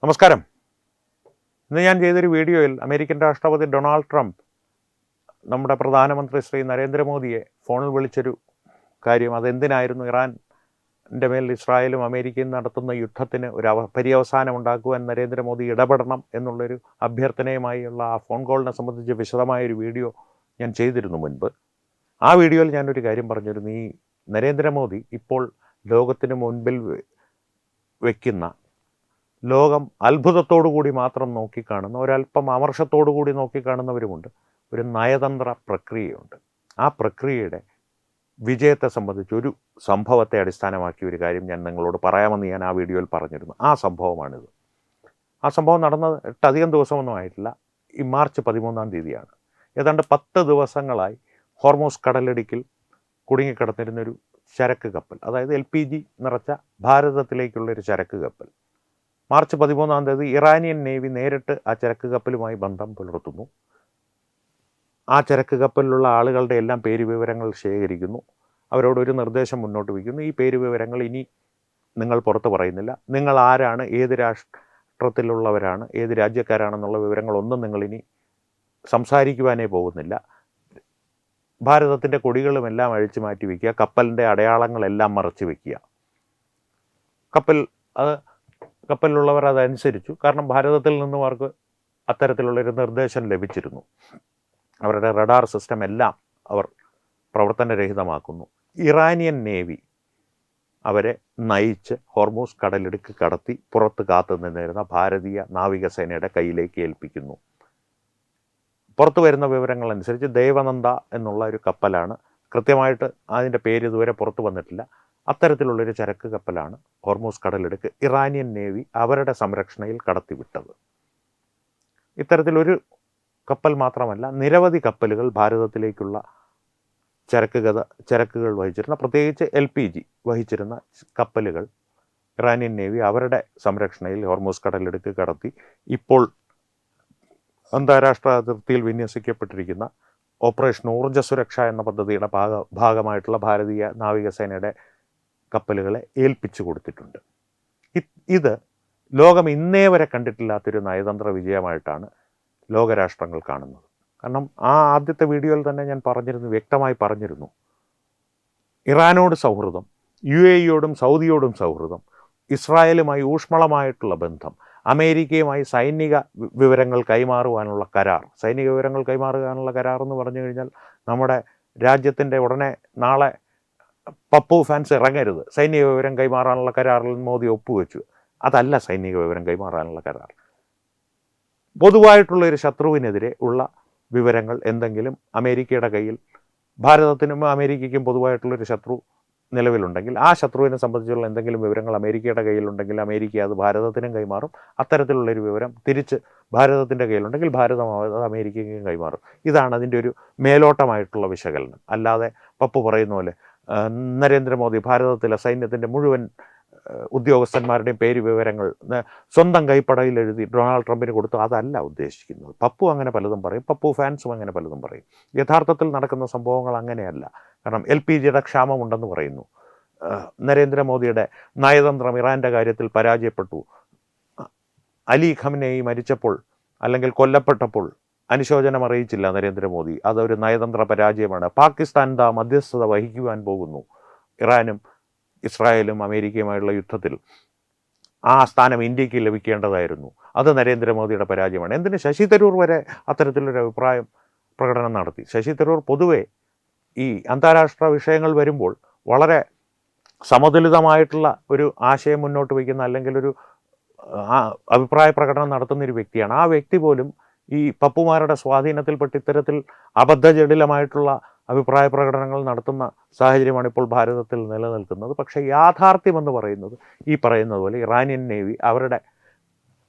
നമസ്കാരം. ഇന്ന് ഞാൻ ചെയ്തൊരു വീഡിയോയിൽ അമേരിക്കൻ രാഷ്ട്രപതി ഡൊണാൾഡ് ട്രംപ് നമ്മുടെ പ്രധാനമന്ത്രി ശ്രീ നരേന്ദ്രമോദിയെ ഫോണിൽ വിളിച്ചൊരു കാര്യം, അതെന്തിനായിരുന്നു ഇറാൻ്റെ മേൽ ഇസ്രായേലും അമേരിക്കയും നടത്തുന്ന യുദ്ധത്തിന് ഒരു പര്യവസാനം ഉണ്ടാക്കുവാൻ നരേന്ദ്രമോദി ഇടപെടണം എന്നുള്ളൊരു അഭ്യർത്ഥനയുമായുള്ള ആ ഫോൺ കോളിനെ സംബന്ധിച്ച് വിശദമായൊരു വീഡിയോ ഞാൻ ചെയ്തിരുന്നു മുൻപ്. ആ വീഡിയോയിൽ ഞാനൊരു കാര്യം പറഞ്ഞിരുന്നു. ഈ നരേന്ദ്രമോദി ഇപ്പോൾ ലോകത്തിന് മുൻപിൽ വയ്ക്കുന്ന, ലോകം അത്ഭുതത്തോടു കൂടി മാത്രം നോക്കിക്കാണുന്ന, ഒരല്പം അമർഷത്തോടു കൂടി നോക്കിക്കാണുന്നവരുമുണ്ട്, ഒരു നയതന്ത്ര പ്രക്രിയയുണ്ട്. ആ പ്രക്രിയയുടെ വിജയത്തെ സംബന്ധിച്ച് ഒരു സംഭവത്തെ അടിസ്ഥാനമാക്കിയ ഒരു കാര്യം ഞാൻ നിങ്ങളോട് പറയാമെന്ന് ഞാൻ ആ വീഡിയോയിൽ പറഞ്ഞിരുന്നു. ആ സംഭവമാണിത്. ആ സംഭവം നടന്നത് 8 അധികം ദിവസമൊന്നും ആയിട്ടില്ല. ഈ മാർച്ച് 13-ാം തീയതിയാണ്. ഏതാണ്ട് 10 ദിവസങ്ങളായി ഹോർമൂസ് കടലിടുക്കിൽ കുടുങ്ങിക്കിടന്നിരുന്നൊരു ചരക്ക് കപ്പൽ, അതായത് LPG നിറച്ച ഭാരതത്തിലേക്കുള്ളൊരു ചരക്ക് കപ്പൽ, മാർച്ച് 13-ാം തീയതി ഇറാനിയൻ നേവി നേരിട്ട് ആ ചരക്ക് കപ്പലുമായി ബന്ധം പുലർത്തുന്നു. ആ ചരക്ക് കപ്പലിലുള്ള ആളുകളുടെ എല്ലാം പേര് വിവരങ്ങൾ ശേഖരിക്കുന്നു. അവരോടൊരു നിർദ്ദേശം മുന്നോട്ട് വയ്ക്കുന്നു. ഈ പേര് വിവരങ്ങൾ ഇനി നിങ്ങൾ പുറത്ത് പറയുന്നില്ല. നിങ്ങൾ ആരാണ്, ഏത് രാഷ്ട്രത്തിലുള്ളവരാണ്, ഏത് രാജ്യക്കാരാണെന്നുള്ള വിവരങ്ങളൊന്നും നിങ്ങളിനി സംസാരിക്കുവാനേ പോകുന്നില്ല. ഭാരതത്തിൻ്റെ കൊടികളുമെല്ലാം അഴിച്ചു മാറ്റി വയ്ക്കുക. കപ്പലിൻ്റെ അടയാളങ്ങളെല്ലാം മറച്ചു വയ്ക്കുക. കപ്പലിലുള്ളവർ അതനുസരിച്ചു. കാരണം ഭാരതത്തിൽ നിന്നും അവർക്ക് അത്തരത്തിലുള്ളൊരു നിർദ്ദേശം ലഭിച്ചിരുന്നു. അവരുടെ റഡാർ സിസ്റ്റം എല്ലാം അവർ പ്രവർത്തനരഹിതമാക്കുന്നു. ഇറാനിയൻ നേവി അവരെ നയിച്ച് ഹോർമൂസ് കടലിടുക്ക് കടത്തി പുറത്ത് കാത്തു നിന്നിരുന്ന ഭാരതീയ നാവികസേനയുടെ കയ്യിലേക്ക് ഏൽപ്പിക്കുന്നു. പുറത്തു വരുന്ന വിവരങ്ങളനുസരിച്ച് ദേവനന്ദ എന്നുള്ള ഒരു കപ്പലാണ്. കൃത്യമായിട്ട് അതിൻ്റെ പേര് ഇതുവരെ പുറത്തു വന്നിട്ടില്ല. അത്തരത്തിലുള്ളൊരു ചരക്ക് കപ്പലാണ് ഹോർമൂസ് കടലിടുക്ക് ഇറാനിയൻ നേവി അവരുടെ സംരക്ഷണയിൽ കടത്തിവിട്ടത്. ഇത്തരത്തിലൊരു കപ്പൽ മാത്രമല്ല, നിരവധി കപ്പലുകൾ ഭാരതത്തിലേക്കുള്ള ചരക്കുകൾ വഹിച്ചിരുന്ന, പ്രത്യേകിച്ച് LPG വഹിച്ചിരുന്ന കപ്പലുകൾ ഇറാനിയൻ നേവി അവരുടെ സംരക്ഷണയിൽ ഹോർമൂസ് കടലിടുക്ക് കടത്തി ഇപ്പോൾ അന്താരാഷ്ട്ര അതിർത്തിയിൽ വിന്യസിക്കപ്പെട്ടിരിക്കുന്ന ഓപ്പറേഷൻ ഊർജ്ജ സുരക്ഷ എന്ന പദ്ധതിയുടെ ഭാഗമായിട്ടുള്ള ഭാരതീയ നാവികസേനയുടെ കപ്പലുകളെ ഏൽപ്പിച്ചു കൊടുത്തിട്ടുണ്ട്. ഇത് ലോകം ഇന്നേ വരെ കണ്ടിട്ടില്ലാത്തൊരു നയതന്ത്ര വിജയമായിട്ടാണ് ലോകരാഷ്ട്രങ്ങൾ കാണുന്നത്. കാരണം ആ ആദ്യത്തെ വീഡിയോയിൽ തന്നെ ഞാൻ വ്യക്തമായി പറഞ്ഞിരുന്നു, ഇറാനോട് സൗഹൃദം, UAE-യോടും സൗദിയോടും സൗഹൃദം, ഇസ്രായേലുമായി ഊഷ്മളമായിട്ടുള്ള ബന്ധം, അമേരിക്കയുമായി സൈനിക വിവരങ്ങൾ കൈമാറുവാനുള്ള കരാർ. സൈനിക വിവരങ്ങൾ കൈമാറുവാനുള്ള കരാർ എന്ന് പറഞ്ഞു കഴിഞ്ഞാൽ നമ്മുടെ രാജ്യത്തിൻ്റെ ഉടനെ നാളെ പപ്പു ഫാൻസ് ഇറങ്ങരുത്, സൈനിക വിവരം കൈമാറാനുള്ള കരാറിൽ മോദി ഒപ്പുവെച്ചു. അതല്ല സൈനിക വിവരം കൈമാറാനുള്ള കരാർ. പൊതുവായിട്ടുള്ളൊരു ശത്രുവിനെതിരെ ഉള്ള വിവരങ്ങൾ എന്തെങ്കിലും അമേരിക്കയുടെ കയ്യിൽ, ഭാരതത്തിനും അമേരിക്കയ്ക്കും പൊതുവായിട്ടുള്ളൊരു ശത്രു നിലവിലുണ്ടെങ്കിൽ ആ ശത്രുവിനെ സംബന്ധിച്ചുള്ള എന്തെങ്കിലും വിവരങ്ങൾ അമേരിക്കയുടെ കയ്യിലുണ്ടെങ്കിൽ അമേരിക്ക അത് ഭാരതത്തിനും കൈമാറും. അത്തരത്തിലുള്ളൊരു വിവരം തിരിച്ച് ഭാരതത്തിൻ്റെ കയ്യിലുണ്ടെങ്കിൽ ഭാരതം അത് അമേരിക്കയ്ക്കും കൈമാറും. ഇതാണ് അതിൻ്റെ ഒരു മേലോട്ടമായിട്ടുള്ള വിശകലനം. അല്ലാതെ പപ്പു പറയുന്ന പോലെ നരേന്ദ്രമോദി ഭാരതത്തിലെ സൈന്യത്തിൻ്റെ മുഴുവൻ ഉദ്യോഗസ്ഥന്മാരുടെയും പേര് വിവരങ്ങൾ സ്വന്തം കൈപ്പടയിൽ എഴുതി ഡൊണാൾഡ് ട്രംപിന് കൊടുത്തു, അതല്ല ഉദ്ദേശിക്കുന്നത്. പപ്പു അങ്ങനെ പലതും പറയും, പപ്പു ഫാൻസും അങ്ങനെ പലതും പറയും. യഥാർത്ഥത്തിൽ നടക്കുന്ന സംഭവങ്ങൾ അങ്ങനെയല്ല. കാരണം LPG-യുടെ ക്ഷാമമുണ്ടെന്ന് പറയുന്നു. നരേന്ദ്രമോദിയുടെ നയതന്ത്രം ഇറാൻ്റെ കാര്യത്തിൽ പരാജയപ്പെട്ടു. അലി ഖമനേയി മരിച്ചപ്പോൾ അല്ലെങ്കിൽ കൊല്ലപ്പെട്ടപ്പോൾ അനുശോചനം അറിയിച്ചില്ല നരേന്ദ്രമോദി. അതൊരു നയതന്ത്ര പരാജയമാണ്. പാകിസ്ഥാൻ മധ്യസ്ഥത വഹിക്കുവാൻ പോകുന്നു. ഇറാനും ഇസ്രായേലും അമേരിക്കയുമായുള്ള യുദ്ധത്തിൽ ആ സ്ഥാനം ഇന്ത്യക്ക് ലഭിക്കേണ്ടതായിരുന്നു. അത് നരേന്ദ്രമോദിയുടെ പരാജയമാണ്. എന്തിന് ശശി തരൂർ വരെ അത്തരത്തിലൊരു അഭിപ്രായം പ്രകടനം നടത്തി. ശശി തരൂർ പൊതുവെ ഈ അന്താരാഷ്ട്ര വിഷയങ്ങൾ വരുമ്പോൾ വളരെ സമതുലിതമായിട്ടുള്ള ഒരു ആശയം മുന്നോട്ട് വയ്ക്കുന്ന, അല്ലെങ്കിൽ ഒരു അഭിപ്രായ പ്രകടനം നടത്തുന്നൊരു വ്യക്തിയാണ്. ആ വ്യക്തി പോലും ഈ പപ്പുമാരുടെ സ്വാധീനത്തിൽപ്പെട്ട് ഇത്തരത്തിൽ അബദ്ധജടിലമായിട്ടുള്ള അഭിപ്രായ പ്രകടനങ്ങൾ നടത്തുന്ന സാഹചര്യമാണ് ഇപ്പോൾ ഭാരതത്തിൽ നിലനിൽക്കുന്നത്. പക്ഷേ യാഥാർത്ഥ്യമെന്ന് പറയുന്നത് ഈ പറയുന്നത് പോലെ ഇറാനിയൻ നേവി അവരുടെ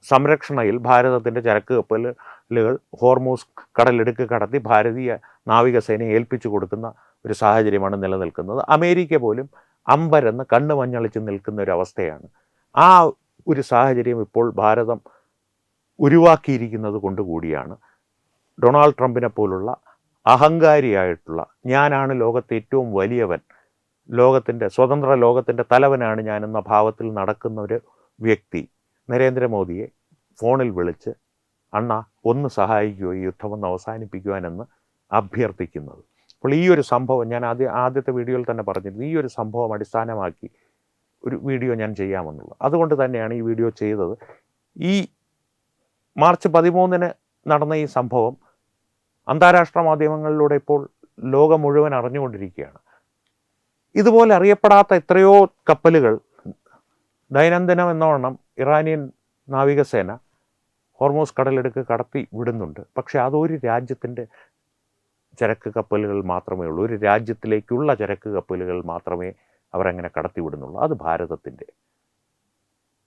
സംരക്ഷണയിൽ ഭാരതത്തിൻ്റെ ചരക്ക് കപ്പലുകൾ ഹോർമൂസ് കടലിടുക്ക് കടത്തി ഭാരതീയ നാവികസേനയെ ഏൽപ്പിച്ചു കൊടുക്കുന്ന ഒരു സാഹചര്യമാണ് നിലനിൽക്കുന്നത്. അമേരിക്ക പോലും അമ്പരന്ന് കണ്ണ് മഞ്ഞളിച്ച് നിൽക്കുന്ന ഒരു അവസ്ഥയാണ്. ആ ഒരു സാഹചര്യം ഇപ്പോൾ ഭാരതം ഉരുവാക്കിയിരിക്കുന്നത് കൊണ്ടുകൂടിയാണ് ഡൊണാൾഡ് ട്രംപിനെ പോലുള്ള അഹങ്കാരിയായിട്ടുള്ള, ഞാനാണ് ലോകത്തെ ഏറ്റവും വലിയവൻ, സ്വതന്ത്ര ലോകത്തിൻ്റെ തലവനാണ് ഞാനെന്ന ഭാവത്തിൽ നടക്കുന്ന ഒരു വ്യക്തി നരേന്ദ്രമോദിയെ ഫോണിൽ വിളിച്ച് അണ്ണ ഒന്ന് സഹായിക്കുമോ ഈ യുദ്ധമൊന്ന് അവസാനിപ്പിക്കുവാനെന്ന് അഭ്യർത്ഥിക്കുന്നത്. അപ്പോൾ ഈ ഒരു സംഭവം ഞാൻ ആദ്യത്തെ വീഡിയോയിൽ തന്നെ പറഞ്ഞിരുന്നു, ഈ ഒരു സംഭവം അടിസ്ഥാനമാക്കി ഒരു വീഡിയോ ഞാൻ ചെയ്യാമെന്നുള്ളത്. അതുകൊണ്ട് തന്നെയാണ് ഈ വീഡിയോ ചെയ്തത്. ഈ മാർച്ച് 13 നടന്ന ഈ സംഭവം അന്താരാഷ്ട്ര മാധ്യമങ്ങളിലൂടെ ഇപ്പോൾ ലോകം മുഴുവൻ അറിഞ്ഞുകൊണ്ടിരിക്കുകയാണ്. ഇതുപോലെ അറിയപ്പെടാത്ത എത്രയോ കപ്പലുകൾ ദൈനംദിനം എന്നോണം ഇറാനിയൻ നാവികസേന ഹോർമൂസ് കടലിടുക്ക് കടത്തി വിടുന്നുണ്ട്. പക്ഷേ അതൊരു രാജ്യത്തിൻ്റെ ചരക്ക് കപ്പലുകൾ മാത്രമേ ഉള്ളൂ. ഒരു രാജ്യത്തിലേക്കുള്ള ചരക്ക് കപ്പലുകൾ മാത്രമേ അവരങ്ങനെ കടത്തി വിടുന്നുള്ളൂ. അത് ഭാരതത്തിൻ്റെ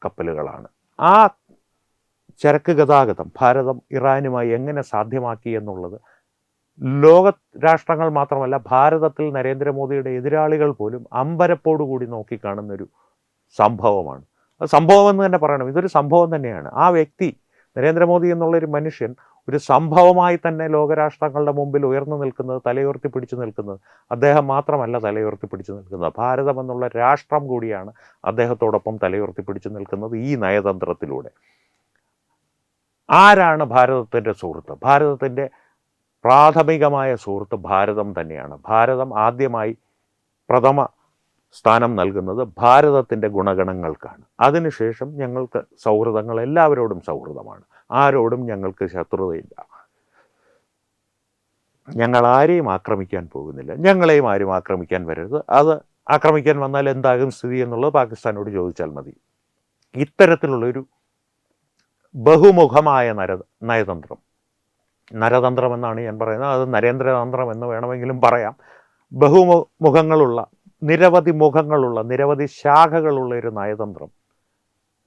കപ്പലുകളാണ്. ആ ചരക്ക് ഗതാഗതം ഭാരതം ഇറാനുമായി എങ്ങനെ സാധ്യമാക്കി എന്നുള്ളത് ലോക രാഷ്ട്രങ്ങൾ മാത്രമല്ല, ഭാരതത്തിൽ നരേന്ദ്രമോദിയുടെ എതിരാളികൾ പോലും അമ്പരപ്പോടുകൂടി നോക്കിക്കാണുന്നൊരു സംഭവമാണ്. അത് സംഭവമെന്ന് തന്നെ പറയണം. ഇതൊരു സംഭവം തന്നെയാണ്. ആ വ്യക്തി നരേന്ദ്രമോദി എന്നുള്ളൊരു മനുഷ്യൻ ഒരു സംഭവമായി തന്നെ ലോകരാഷ്ട്രങ്ങളുടെ മുമ്പിൽ ഉയർന്നു നിൽക്കുന്നത്, തലയുയർത്തി പിടിച്ചു നിൽക്കുന്നത് അദ്ദേഹം മാത്രമല്ല തലയുയർത്തി പിടിച്ചു നിൽക്കുന്നത്, ഭാരതം എന്നുള്ള രാഷ്ട്രം കൂടിയാണ് അദ്ദേഹത്തോടൊപ്പം തലയുയർത്തി പിടിച്ചു നിൽക്കുന്നത് ഈ നയതന്ത്രത്തിലൂടെ. ആരാണ് ഭാരതത്തിൻ്റെ സുഹൃത്ത്? ഭാരതത്തിൻ്റെ പ്രാഥമികമായ സുഹൃത്ത് ഭാരതം തന്നെയാണ്. ഭാരതം ആദ്യമായി പ്രഥമ സ്ഥാനം നൽകുന്നത് ഭാരതത്തിൻ്റെ ഗുണഗണങ്ങൾക്കാണ്. അതിനുശേഷം ഞങ്ങൾക്ക് സൗഹൃദങ്ങൾ, എല്ലാവരോടും സൗഹൃദമാണ്. ആരോടും ഞങ്ങൾക്ക് ശത്രുതയില്ല. ഞങ്ങൾ ആരെയും ആക്രമിക്കാൻ പോകുന്നില്ല. ഞങ്ങളെയും ആരും ആക്രമിക്കാൻ വരരുത്. അത് ആക്രമിക്കാൻ വന്നാൽ എന്താകും സ്ഥിതി എന്നുള്ളത് പാകിസ്ഥാനോട് ചോദിച്ചാൽ മതി. ഇത്തരത്തിലുള്ളൊരു ബഹുമുഖമായ നരതന്ത്രം എന്നാണ് ഞാൻ പറയുന്നത്. അത് നരേന്ദ്രതന്ത്രം എന്ന് വേണമെങ്കിലും പറയാം. ബഹുമുഖങ്ങളുള്ള, നിരവധി മുഖങ്ങളുള്ള, നിരവധി ശാഖകളുള്ള ഒരു നയതന്ത്രം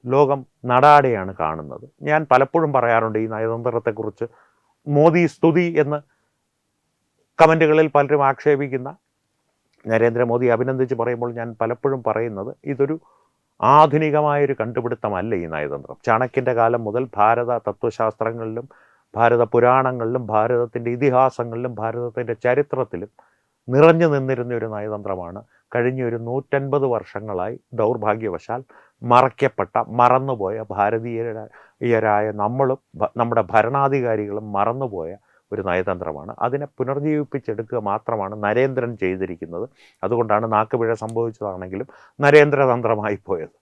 ലോകം നടാടെയാണ് കാണുന്നത്. ഞാൻ പലപ്പോഴും പറയാറുണ്ട് ഈ നയതന്ത്രത്തെക്കുറിച്ച്. മോദി സ്തുതി എന്ന് കമൻറ്റുകളിൽ പലരും ആക്ഷേപിക്കുന്ന നരേന്ദ്രമോദി അഭിനന്ദിച്ച് പറയുമ്പോൾ ഞാൻ പലപ്പോഴും പറയുന്നത്, ഇതൊരു ആധുനികമായൊരു കണ്ടുപിടുത്തമല്ല ഈ നയതന്ത്രം. ചാണക്യൻ്റെ കാലം മുതൽ ഭാരത തത്വശാസ്ത്രങ്ങളിലും ഭാരത പുരാണങ്ങളിലും ഭാരതത്തിൻ്റെ ഇതിഹാസങ്ങളിലും ഭാരതത്തിൻ്റെ ചരിത്രത്തിലും നിറഞ്ഞു നിന്നിരുന്ന ഒരു നയതന്ത്രമാണ് കഴിഞ്ഞ ഒരു 150 വർഷങ്ങളായി ദൗർഭാഗ്യവശാൽ മറയ്ക്കപ്പെട്ട, മറന്നുപോയ, ഭാരതീയരായ നമ്മളും നമ്മുടെ ഭരണാധികാരികളും മറന്നുപോയ ഒരു നയതന്ത്രമാണ്. അതിനെ പുനർജീവിപ്പിച്ചെടുക്കുക മാത്രമാണ് നരേന്ദ്രൻ ചെയ്തിരിക്കുന്നത്. അതുകൊണ്ടാണ് നാക്കുപിഴ സംഭവിച്ചതാണെങ്കിലും നരേന്ദ്രതന്ത്രമായി പോയത്.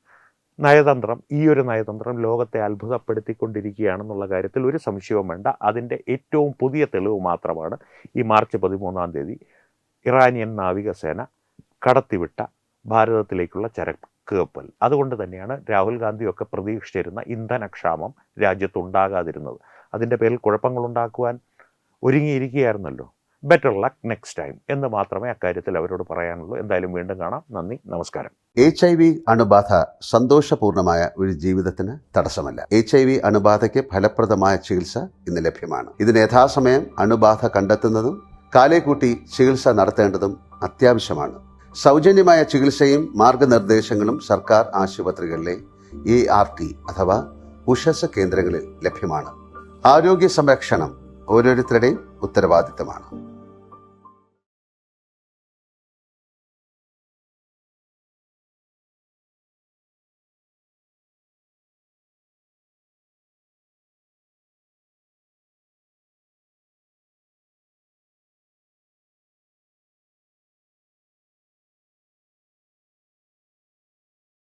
ഈ ഒരു നയതന്ത്രം ലോകത്തെ അത്ഭുതപ്പെടുത്തിക്കൊണ്ടിരിക്കുകയാണെന്നുള്ള കാര്യത്തിൽ ഒരു സംശയവും വേണ്ട. അതിൻ്റെ ഏറ്റവും പുതിയ തെളിവ് മാത്രമാണ് ഈ മാർച്ച് 13 ഇറാനിയൻ നാവികസേന കടത്തിവിട്ട ഭാരതത്തിലേക്കുള്ള ചരക്ക് കപ്പൽ. അതുകൊണ്ട് തന്നെയാണ് രാഹുൽ ഗാന്ധിയൊക്കെ പ്രതീക്ഷിച്ചിരുന്ന ഇന്ധനക്ഷാമം രാജ്യത്തുണ്ടാകാതിരുന്നത്. അതിൻ്റെ പേരിൽ കുഴപ്പങ്ങളുണ്ടാക്കുവാൻ ഒരുങ്ങിയിരിക്കുകയായിരുന്നല്ലോ. ബെറ്റർ ലക്ക് നെക്സ്റ്റ് ടൈം എന്ന് മാത്രമേ അക്കാര്യത്തിൽ അവരോട് പറയാനുള്ളൂ. എന്തായാലും വീണ്ടും കാണാം. നന്ദി, നമസ്കാരം. HIV അണുബാധ സന്തോഷപൂർണമായ ഒരു ജീവിതത്തിന് തടസ്സമല്ല. HIV അണുബാധയ്ക്ക് ഫലപ്രദമായ ചികിത്സ ഇന്ന് ലഭ്യമാണ്. ഇതിന് യഥാസമയം അണുബാധ കണ്ടെത്തുന്നതും കാലേക്കൂട്ടി ചികിത്സ നടത്തേണ്ടതും അത്യാവശ്യമാണ്. സൗജന്യമായ ചികിത്സയും മാർഗനിർദ്ദേശങ്ങളും സർക്കാർ ആശുപത്രികളിലെ ART അഥവാ ഉഷസ് കേന്ദ്രങ്ങളിൽ ലഭ്യമാണ്. ആരോഗ്യ സംരക്ഷണം ഓരോരുത്തരുടെയും ഉത്തരവാദിത്തമാണ്.